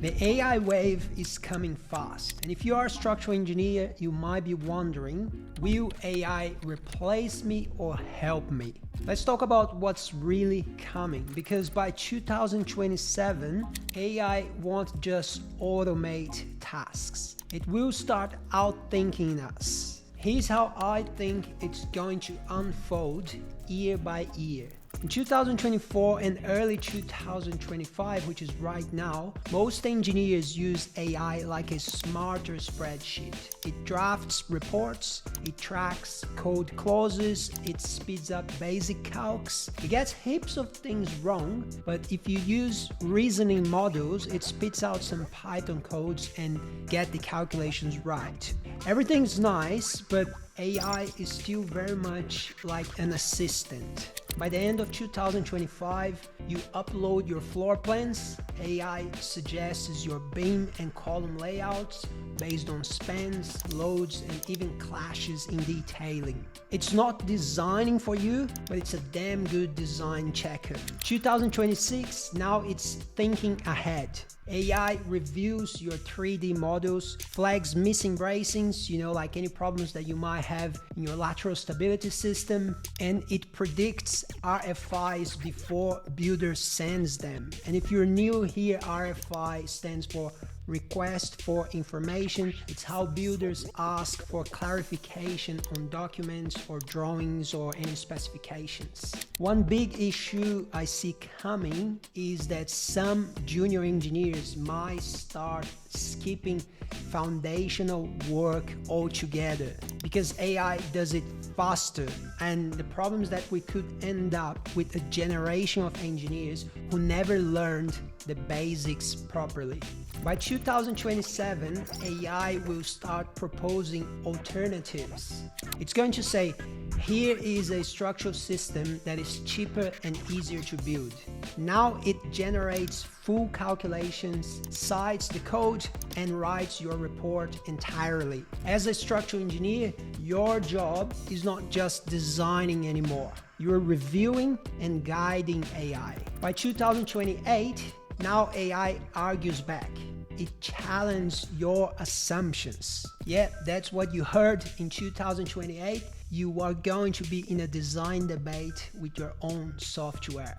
The AI wave is coming fast, and if you are a structural engineer, you might be wondering, will AI replace me or help me? Let's talk about what's really coming, because by 2027, AI won't just automate tasks. It will start outthinking us. Here's how I think it's going to unfold year by year. In 2024 and early 2025, which is right now, most engineers use AI like a smarter spreadsheet. It drafts reports, it tracks code clauses, it speeds up basic calcs. It gets heaps of things wrong, but if you use reasoning models, it spits out some Python codes and get the calculations right. Everything's nice, but AI is still very much like an assistant. By the end of 2025, you upload your floor plans, AI suggests your beam and column layouts based on spans, loads, and even clashes in detailing. It's not designing for you, but it's a damn good design checker. 2026, now it's thinking ahead. AI reviews your 3D models, flags missing bracings, like any problems that you might have in your lateral stability system, and it predicts RFIs before builder sends them. And if you're new here, RFI stands for Request for Information. It's how builders ask for clarification on documents or drawings or any specifications. One big issue I see coming is that some junior engineers might start skipping foundational work altogether because AI does it faster, and the problem is that we could end up with a generation of engineers who never learned the basics properly. By 2027, AI will start proposing alternatives. It's going to say, here is a structural system that is cheaper and easier to build. Now it generates full calculations, cites the code, and writes your report entirely. As a structural engineer, your job is not just designing anymore. You're reviewing and guiding AI. By 2028, now AI argues back. It challenges your assumptions. Yeah, that's what you heard in 2028. You are going to be in a design debate with your own software.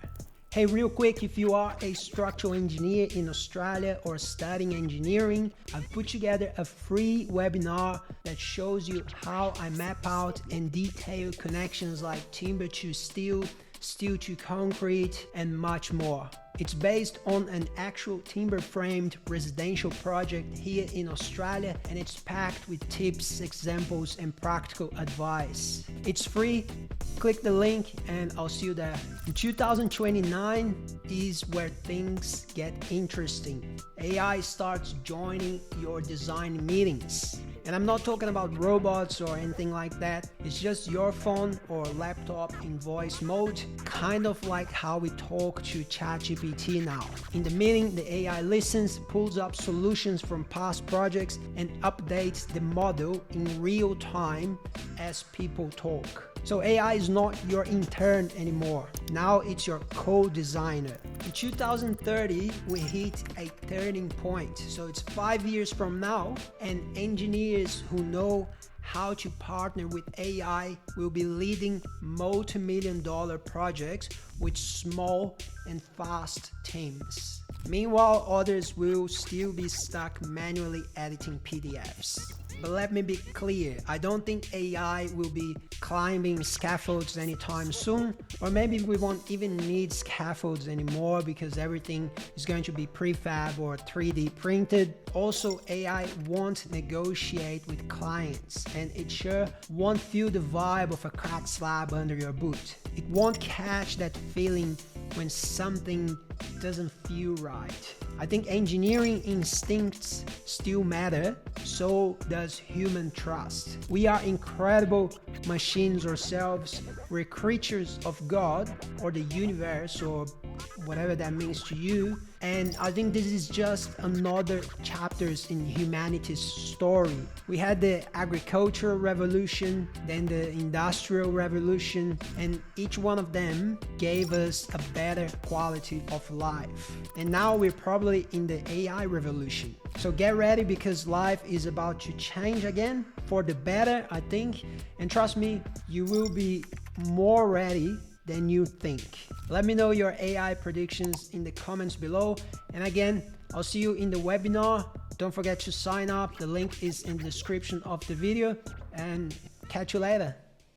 Hey, real quick, if you are a structural engineer in Australia or studying engineering, I've put together a free webinar that shows you how I map out and detail connections like timber to steel, steel to concrete, and much more. It's based on an actual timber-framed residential project here in Australia, and it's packed with tips, examples, and practical advice. It's free. Click the link and I'll see you there. In 2029 is where things get interesting. AI starts joining your design meetings. And I'm not talking about robots or anything like that. It's just your phone or laptop in voice mode, kind of like how we talk to ChatGPT now. In the meeting, the AI listens, pulls up solutions from past projects, and updates the model in real time as people talk. So AI is not your intern anymore. Now it's your co-designer. In 2030, we hit a turning point. So it's 5 years from now, and engineers who know how to partner with AI will be leading multi-million-dollar projects with small and fast teams. Meanwhile, others will still be stuck manually editing PDFs. But let me be clear, I don't think AI will be climbing scaffolds anytime soon, or maybe we won't even need scaffolds anymore because everything is going to be prefab or 3D printed. Also, AI won't negotiate with clients, and it sure won't feel the vibe of a cracked slab under your boot. It won't catch that feeling when something doesn't feel right. I think engineering instincts still matter, so does human trust. We are incredible machines ourselves. We're creatures of God or the universe or whatever that means to you. And I think this is just another chapters in humanity's story. We had the agricultural revolution, then the industrial revolution, and each one of them gave us a better quality of life. And now we're probably in the AI revolution. So get ready, because life is about to change again for the better, I think. And trust me, you will be more ready than you think. Let me know your AI predictions in the comments below. And again, I'll see you in the webinar. Don't forget to sign up. The link is in the description of the video, and catch you later.